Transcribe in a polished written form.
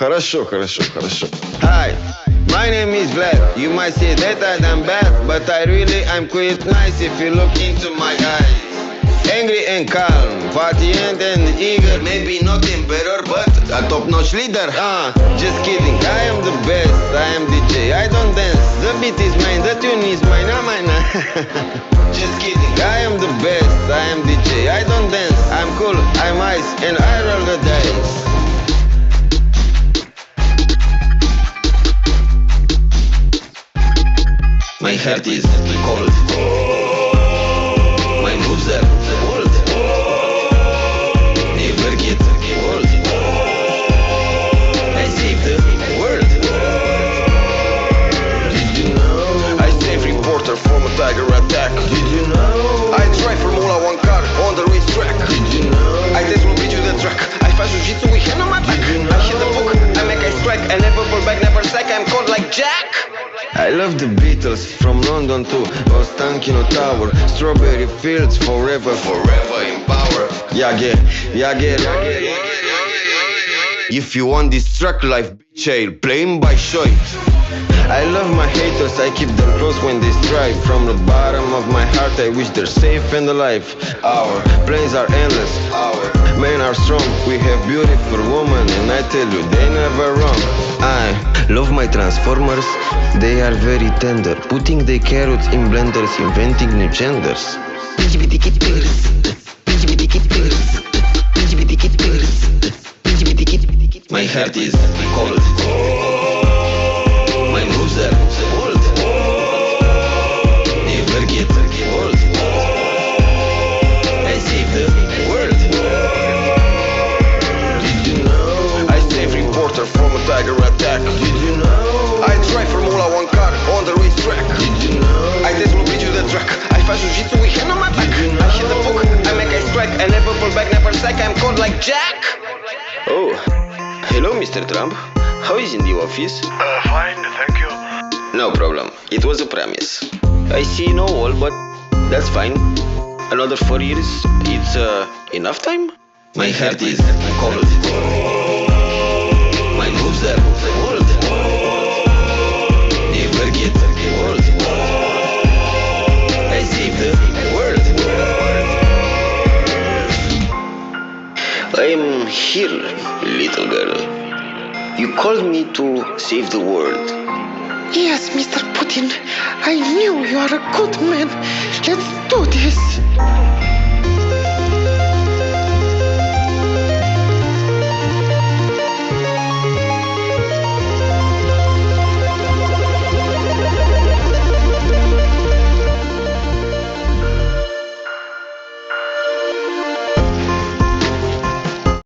Хорошо, хорошо, хорошо. Hi, my name is Vlad. You might say that I'm bad, but I'm quite nice if you look into my eyes. Angry and calm, patient and eager. Maybe not emperor, but a top-notch leader. Just kidding, I am the best, I am DJ. I don't dance, the beat is mine, the tune is mine, mine. Just kidding, I am the best, I am DJ. I don't dance, I'm cool, I'm ice, and I roll the dice. My heart is cold. My moves are bold. Never get old. I save the world. Did you know? I save reporter from a tiger attack. Did you know? I drive Formula 1 car on the racetrack. Did you know? I test will beat you the track. I fight jiu-jitsu with hand on my back. You know? I hit the book, I make a strike. I never pull back, never sack. I'm called like Jack. I love the Beatles, from London to Ostankino Tower. Strawberry fields, forever, forever in power. Jagger. If you want this track life, bitch, I'll play him by choice. I love my haters, I keep them close when they strive. From the bottom of my heart, I wish they're safe and alive. Our planes are endless, our men are strong. We have beautiful women, and I tell you, they never wrong. I love my Transformers, they are very tender. Putting the carrots in blenders, inventing new genders. My heart is cold. My moves are bold. Never get old. I save the world. Did you know? I save reporter from a tiger attack. Did you know? I drive Formula 1 car on the racetrack. Did you know? I test will beat you the track. I fight jiu-jitsu with hand on my back. You know? I hit the book, I make a strike. I never pull back, never sack. I'm called like Jack. Oh, hello, Mr. Trump. How is in the office? Fine, thank you. No problem. It was a promise. I see no wall, but that's fine. Another 4 years, it's enough time? My heart is cold. My moves are bold. Never get old. I save the world. I'm here, little girl. You called me to save the world. Yes, Mr. Putin. I knew you are a good man. Let's